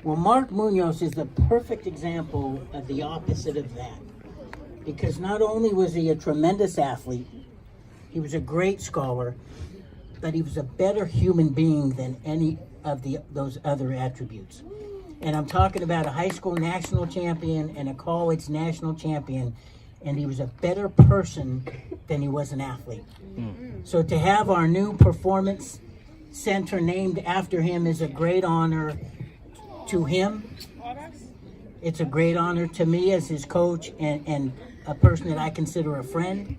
Well, Mark Muñoz is the perfect example of the opposite of that. Because not only was he a tremendous athlete, he was a great scholar, but he was a better human being than any of those other attributes. And I'm talking about a high school national champion and a college national champion, and he was a better person than he was an athlete. So to have our new performance center named after him is a great honor to him. It's a great honor to me as his coach and a person that I consider a friend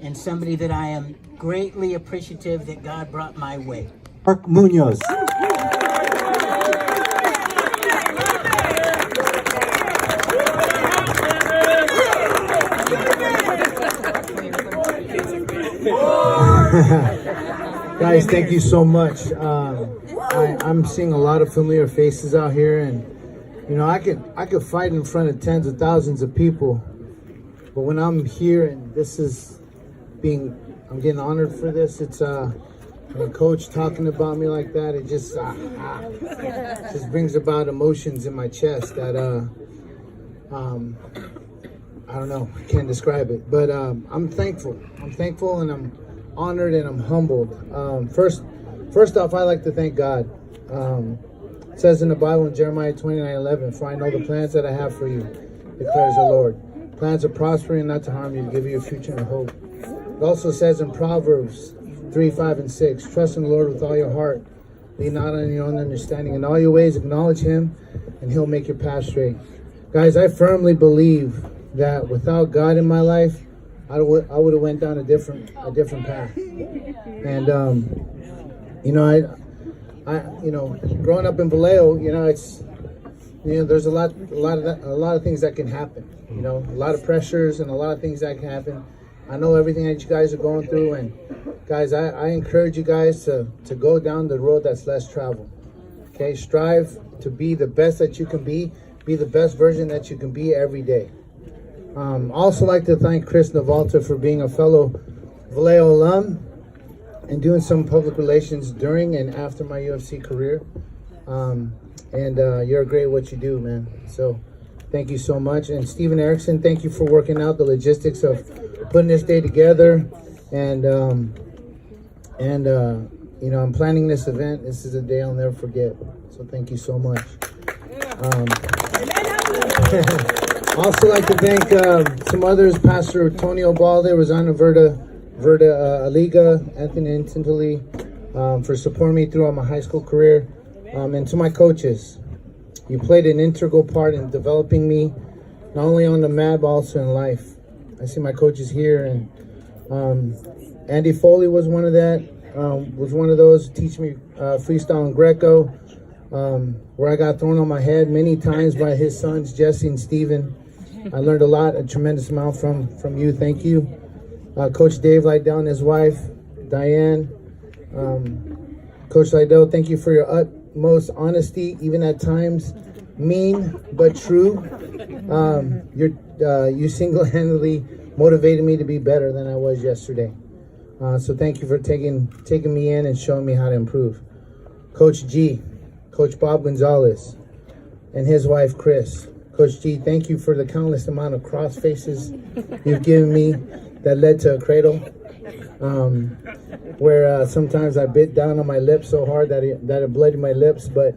and somebody that I am greatly appreciative that God brought my way. Mark Muñoz. Guys, thank you so much. I'm seeing a lot of familiar faces out here, and you know, I could fight in front of tens of thousands of people, but when I'm here and I'm getting honored for this, it's when a coach talking about me like that, it just brings about emotions in my chest that I don't know, I can't describe it, but I'm thankful and I'm honored and I'm humbled. First off, I like to thank God. It says in the Bible in Jeremiah 29:11, "For I know the plans that I have for you, declares the Lord. Plans of prospering and not to harm you, to give you a future and a hope." It also says in Proverbs 3:5 and 6, "Trust in the Lord with all your heart. Lean not on your own understanding. In all your ways acknowledge him, and he'll make your path straight." Guys, I firmly believe that without God in my life, I would have went down a different path. And you know, I growing up in Vallejo, there's a lot of things that can happen. You know, a lot of pressures and a lot of things that can happen. I know everything that you guys are going through, and guys, I encourage you guys to go down the road that's less traveled. Okay, strive to be the best that you can be the best version that you can be every day. Also like to thank Chris Navalta for being a fellow Vallejo alum and doing some public relations during and after my UFC career. You're great at what you do, man. So thank you so much. And Steven Erickson, thank you for working out the logistics of putting this day together. And I'm planning this event. This is a day I'll never forget. So thank you so much. Also like to thank some others, Pastor Tony Obalde, Rosanna Verda Aliga, Anthony Intently, for supporting me throughout my high school career. And to my coaches, you played an integral part in developing me, not only on the mat, but also in life. I see my coaches here, and Andy Foley was one of those to teach me freestyle and Greco, where I got thrown on my head many times by his sons, Jesse and Steven. I learned a tremendous amount from you. Thank you. Coach Dave Lydell and his wife, Diane. Coach Lydell, thank you for your utmost honesty, even at times mean but true. You single-handedly motivated me to be better than I was yesterday. So thank you for taking me in and showing me how to improve. Coach G, Coach Bob Gonzalez, and his wife, Chris. Coach G, thank you for the countless amount of cross faces you've given me that led to a cradle, where sometimes I bit down on my lips so hard that it bloodied my lips. But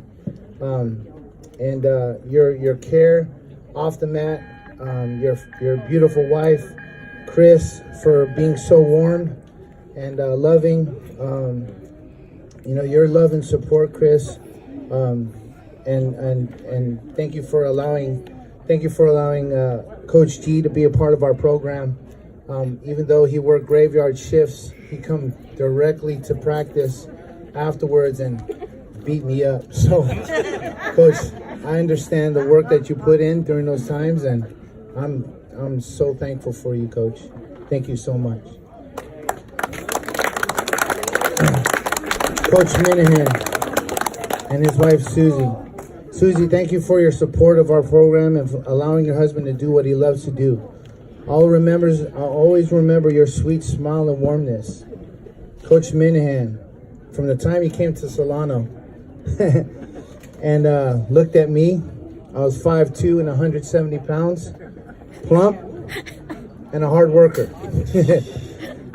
your care off the mat, your beautiful wife, Chris, for being so warm and loving. Your love and support, Chris. And thank you for allowing Coach G to be a part of our program. Even though he worked graveyard shifts, he come directly to practice afterwards and beat me up. So, Coach, I understand the work that you put in during those times, and I'm so thankful for you, Coach. Thank you so much. Coach Minahan and his wife Susie. Susie, thank you for your support of our program and for allowing your husband to do what he loves to do. I'll always remember your sweet smile and warmness. Coach Minahan, from the time he came to Solano and looked at me, I was 5'2" and 170 pounds, plump, and a hard worker.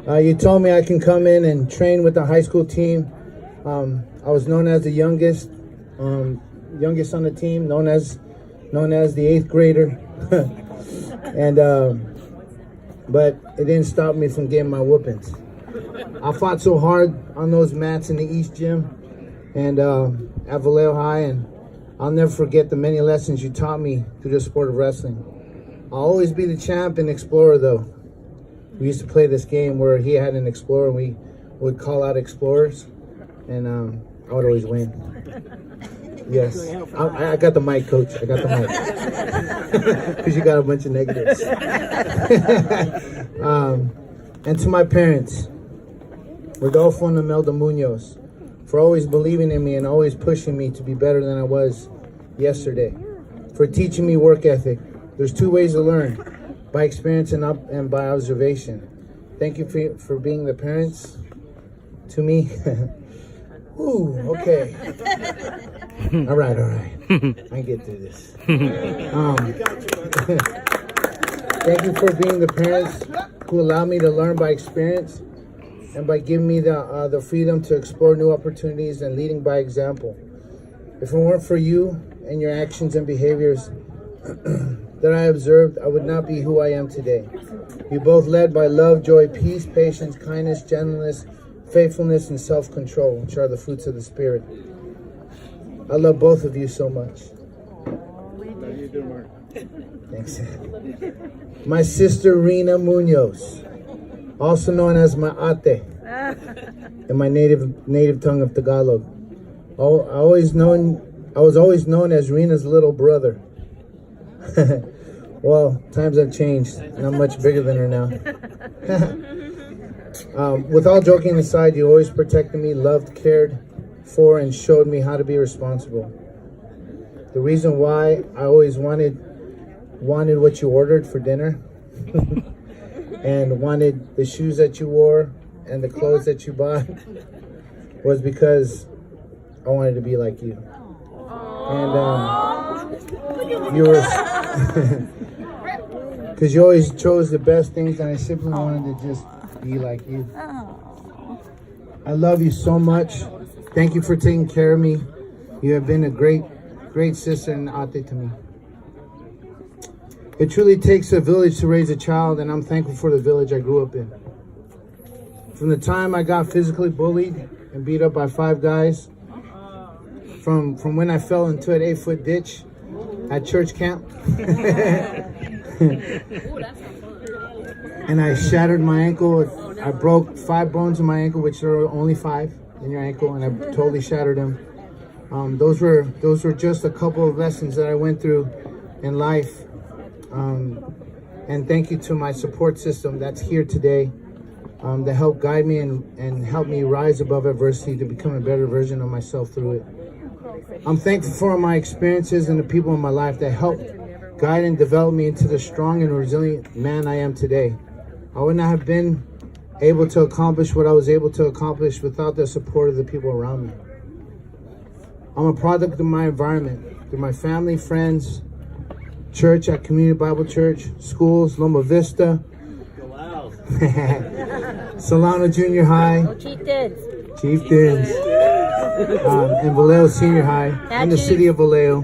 You told me I can come in and train with the high school team. I was known as the youngest on the team, known as the 8th grader, and but it didn't stop me from getting my whoopings. I fought so hard on those mats in the East Gym and at Vallejo High, and I'll never forget the many lessons you taught me through the sport of wrestling. I'll always be the champ and explorer, though. We used to play this game where he had an explorer and we would call out explorers, and I would always win. Yes, I got the mic, Coach. I got the mic. Because you got a bunch of negatives. And to my parents, Rodolfo and Imelda Muñoz, for always believing in me and always pushing me to be better than I was yesterday. For teaching me work ethic. There's 2 ways to learn, by experience and by observation. Thank you for being the parents to me. Ooh, okay. All right. I can get through this. Thank you for being the parents who allow me to learn by experience and by giving me the freedom to explore new opportunities and leading by example. If it weren't for you and your actions and behaviors that I observed, I would not be who I am today. You both led by love, joy, peace, patience, kindness, gentleness, faithfulness, and self-control, which are the fruits of the Spirit. I love both of you so much. Thanks. My sister, Rena Muñoz, also known as my ate in my native tongue of Tagalog. I was always known as Rena's little brother. Well, times have changed, and I'm much bigger than her now. With all joking aside, you always protected me, loved, cared for, and showed me how to be responsible. The reason why I always wanted what you ordered for dinner and wanted the shoes that you wore and the clothes that you bought was because I wanted to be like you. And you were, because you always chose the best things, and I simply wanted to just be like you. I love you so much. Thank you for taking care of me. You have been a great sister and ate to me. It truly takes a village to raise a child, and I'm thankful for the village I grew up in. From the time I got physically bullied and beat up by 5 guys, from when I fell into an 8-foot ditch at church camp, and I shattered my ankle. I broke 5 bones in my ankle, which there are only 5 in your ankle, and I totally shattered them. Those were just a couple of lessons that I went through in life. And thank you to my support system that's here today, that helped guide me and help me rise above adversity to become a better version of myself through it. I'm thankful for my experiences and the people in my life that helped guide and develop me into the strong and resilient man I am today. I would not have been able to accomplish what I was able to accomplish without the support of the people around me. I'm a product of my environment, through my family, friends, church at Community Bible Church, schools, Loma Vista, Wow. Solano Junior High, Chieftains, and Vallejo Senior High, and the city of Vallejo.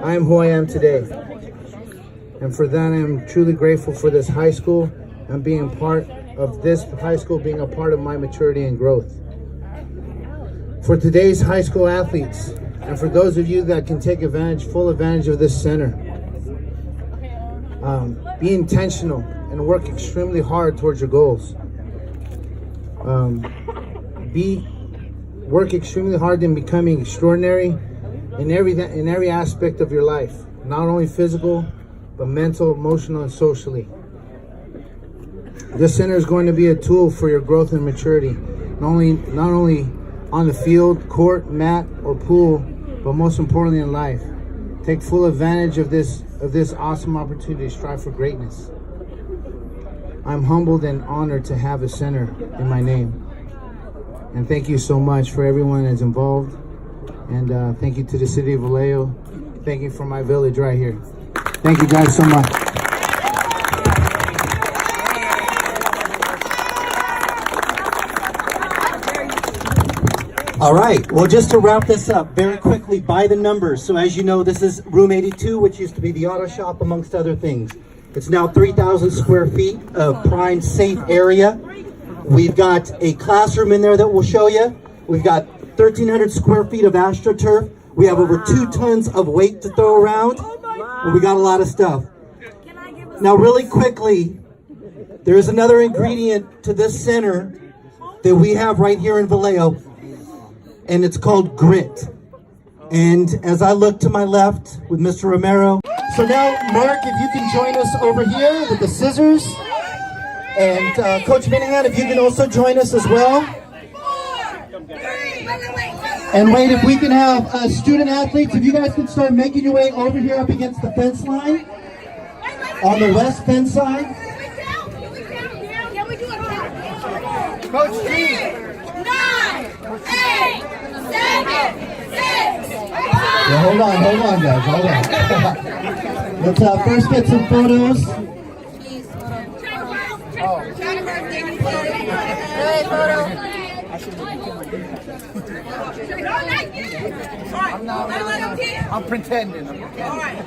I am who I am today. And for that, I am truly grateful for this high school and being part of this high school, being a part of my maturity and growth. For today's high school athletes, and for those of you that can take full advantage of this center, be intentional and work extremely hard towards your goals. Work extremely hard in becoming extraordinary in every aspect of your life, not only physical, but mental, emotional, and socially. This center is going to be a tool for your growth and maturity, not only on the field, court, mat, or pool, but most importantly in life, take full advantage of this awesome opportunity to strive for greatness. I'm humbled and honored to have a center in my name. And thank you so much for everyone that's involved. And thank you to the city of Vallejo. Thank you for my village right here. Thank you guys so much. All right, well, just to wrap this up very quickly by the numbers. So as you know, this is room 82, which used to be the auto shop, amongst other things. It's now 3,000 square feet of prime, safe area. We've got a classroom in there that we'll show you. We've got 1,300 square feet of AstroTurf. We have over 2 tons of weight to throw around. And we got a lot of stuff. Now, really quickly, there is another ingredient to this center that we have right here in Vallejo, and it's called grit. And as I look to my left with Mr. Romero, so now, Mark, if you can join us over here with the scissors, and Coach Minahan, if you can also join us as well. And wait, if we can have student athletes, if you guys can start making your way over here up against the fence line, on the west fence side. Coach G. 9, 8, 7, 6. Yeah, hold on, guys, hold on. Let's first get some photos. I'm pretending. All right.